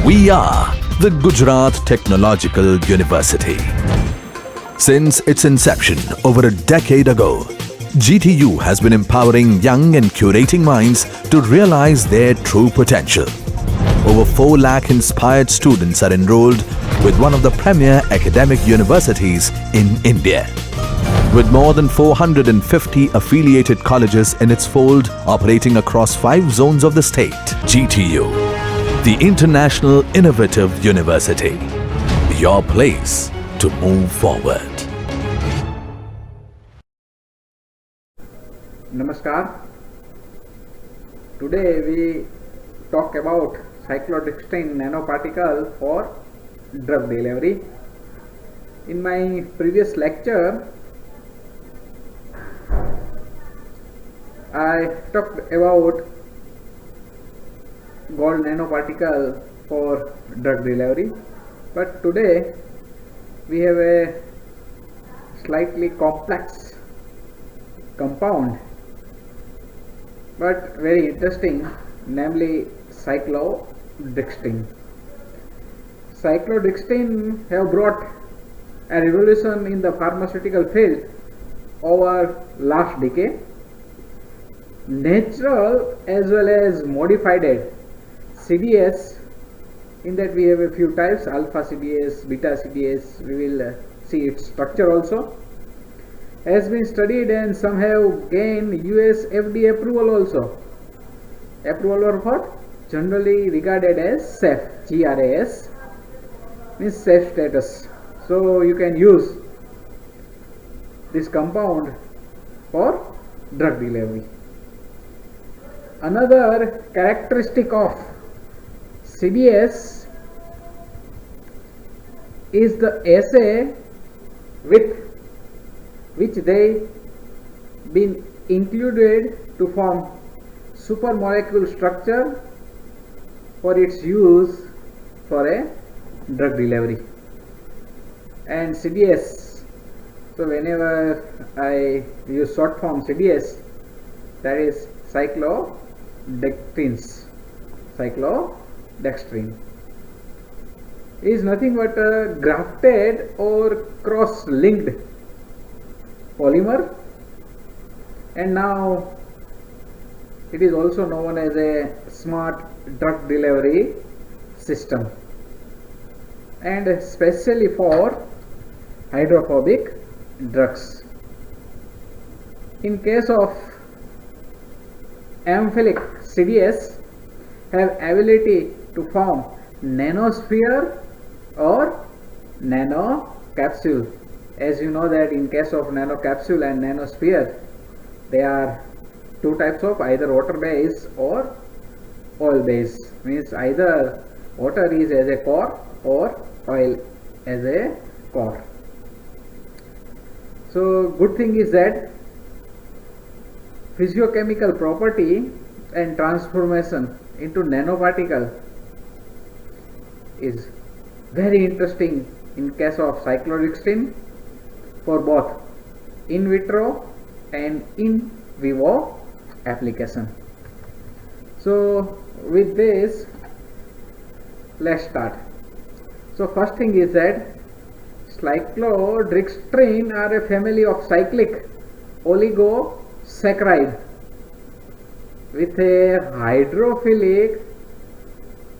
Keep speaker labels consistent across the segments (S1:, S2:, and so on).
S1: We are the Gujarat Technological University. Since its inception over a decade ago, GTU has been empowering young and curating minds to realize their true potential. Over 4 lakh inspired students are enrolled with one of the premier academic universities in India. With more than 450 affiliated colleges in its fold operating across 5 zones of the state, GTU, the International Innovative University, your place to move forward.
S2: Namaskar. Today we talk about cyclodextrin nanoparticle for drug delivery. In my previous lecture, I talked about gold nanoparticle for drug delivery, but today we have a slightly complex compound but very interesting, namely cyclodextrin. Cyclodextrin have brought a revolution in the pharmaceutical field over last decade. Natural as well as modified CDS, in that we have a few types, alpha CDS, beta CDS, we will see its structure also, has been studied and some have gained US FDA approval also. Approval for what? Generally regarded as safe, GRAS, means safe status. So you can use this compound for drug delivery. Another characteristic of CDS is the assay with which they been included to form supermolecule structure for its use for a drug delivery. And CDS, so whenever I use short form CDS, that is cyclodextrin is nothing but a grafted or cross-linked polymer, and now it is also known as a smart drug delivery system, and especially for hydrophobic drugs. In case of amphiolic CDS, have ability to form nanosphere or nanocapsule. As you know that in case of nanocapsule and nanosphere, they are 2 types of either water base or oil base, means either water is as a core or oil as a core. So good thing is that physiochemical property and transformation into nanoparticle is very interesting in case of cyclodextrin for both in vitro and in vivo application. So with this, let's start. So first thing is that cyclodextrin are a family of cyclic oligosaccharide with a hydrophilic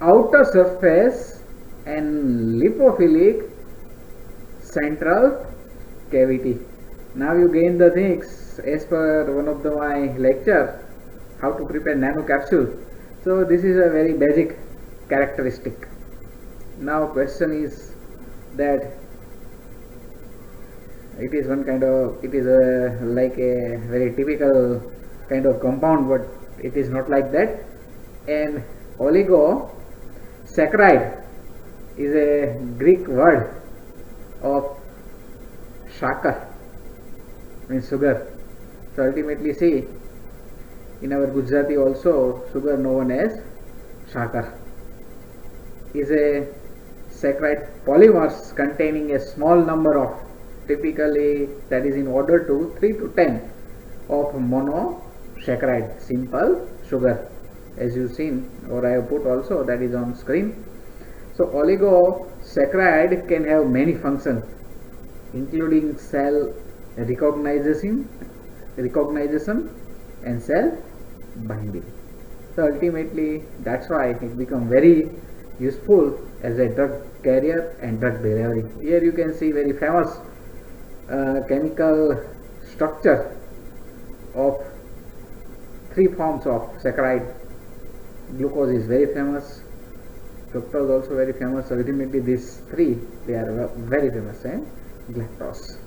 S2: outer surface and lipophilic central cavity. Now you gain the things as per one of my lecture, how to prepare nanocapsule. So this is a very basic characteristic. Now question is that it is one kind of, it is like a very typical kind of compound, but it is not like that. And oligosaccharide is a Greek word of shakar, means sugar. So ultimately see, in our Gujarati also, sugar known as shakar is a saccharide polymers containing a small number of, typically that is in order to 3 to 10 of monosaccharide, simple sugar, as you seen or I have put also, that is on screen. So oligosaccharide can have many functions, including cell recognition and cell binding. So ultimately, that's why it becomes very useful as a drug carrier and drug delivery. Here you can see very famous chemical structure of three forms of saccharide. Glucose is very famous, fructose also very famous. Ultimately, these three, they are very famous, and galactose.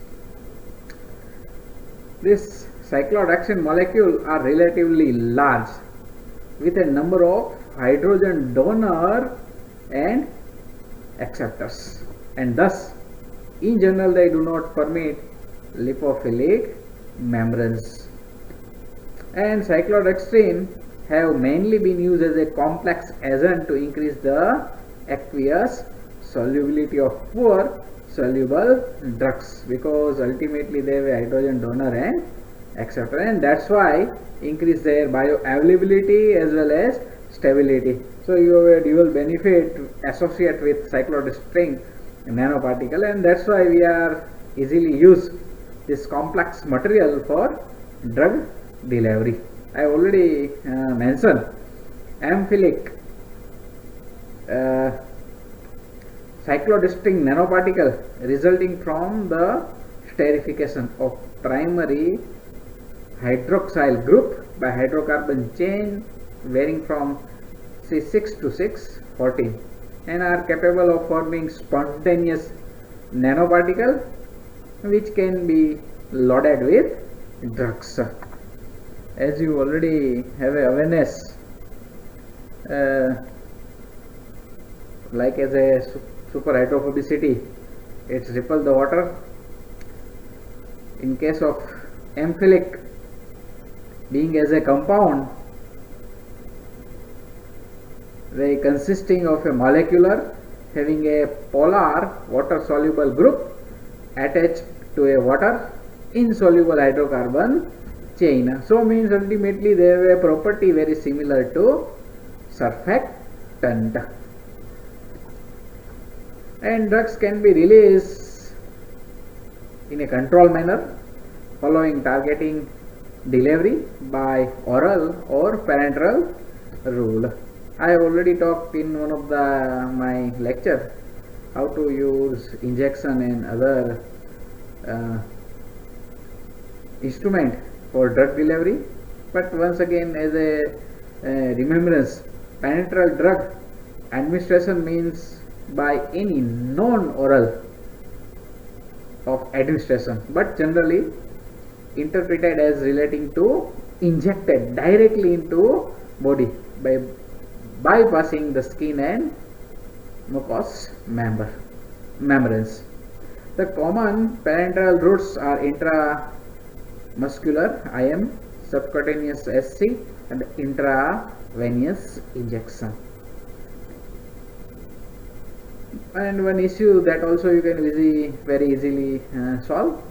S2: This cyclooxytocin molecule are relatively large with a number of hydrogen donor and acceptors, and thus in general they do not permit lipophilic membranes. And cyclooxytocin have mainly been used as a complex agent to increase the aqueous solubility of poor soluble drugs, because ultimately they have a hydrogen donor and acceptor, and that's why increase their bioavailability as well as stability. So you have a dual benefit associated with cyclooxytocin nanoparticle, and that's why we are easily use this complex material for drug delivery. I already mentioned amphiphilic cyclooxytocin nanoparticle resulting from the sterification of primary hydroxyl group by hydrocarbon chain varying from C6 to 614, and are capable of forming spontaneous nanoparticle which can be loaded with drugs. As you already have a awareness, like as a superhydrophobicity, it repels the water. In case of amphiphilic, being as a compound, they consisting of a molecular having a polar water soluble group attached to a water insoluble hydrocarbon chain. So means ultimately they have a property very similar to surfactant. And drugs can be released in a controlled manner following targeting delivery by oral or parenteral rule. I have already talked in one of my lecture how to use injection and other instrument for drug delivery, but once again as a remembrance, parenteral drug administration means by any non-oral of administration, but generally interpreted as relating to injected directly into body by bypassing the skin and mucous membranes. The common parenteral routes are intramuscular IM, subcutaneous SC, and intravenous injection. And one issue that also you can very easily solve,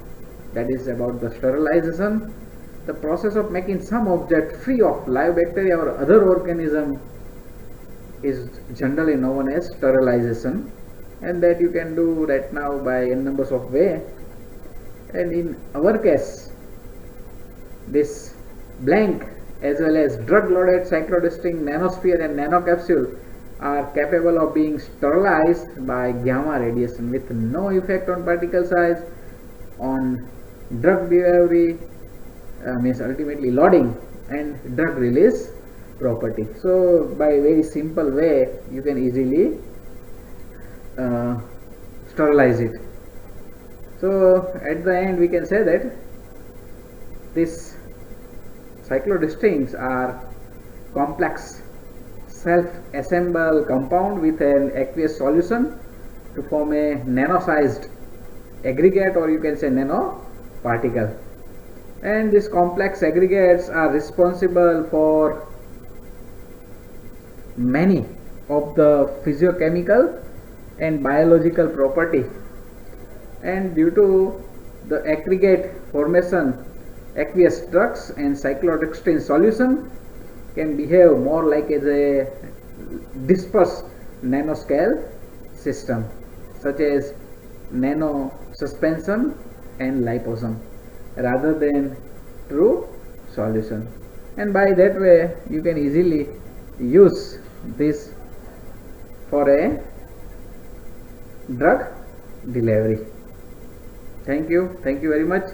S2: that is about the sterilization. The process of making some object free of live bacteria or other organism is generally known as sterilization, and that you can do right now by n numbers of way. And in our case, this blank as well as drug loaded cyclooxytocin nanosphere and nanocapsule are capable of being sterilized by gamma radiation with no effect on particle size, on drug delivery, means ultimately loading and drug release property. So by very simple way you can easily sterilize it. So at the end we can say that these cyclooxytocins are complex self-assembled compound with an aqueous solution to form a nano-sized aggregate, or you can say nanoparticle. And these complex aggregates are responsible for many of the physiochemical and biological property, and due to the aggregate formation, aqueous drugs and cyclooxytocin solution can behave more like as a dispersed nanoscale system such as nano suspension and liposome rather than true solution, and by that way you can easily use this for a drug delivery. Thank you very much.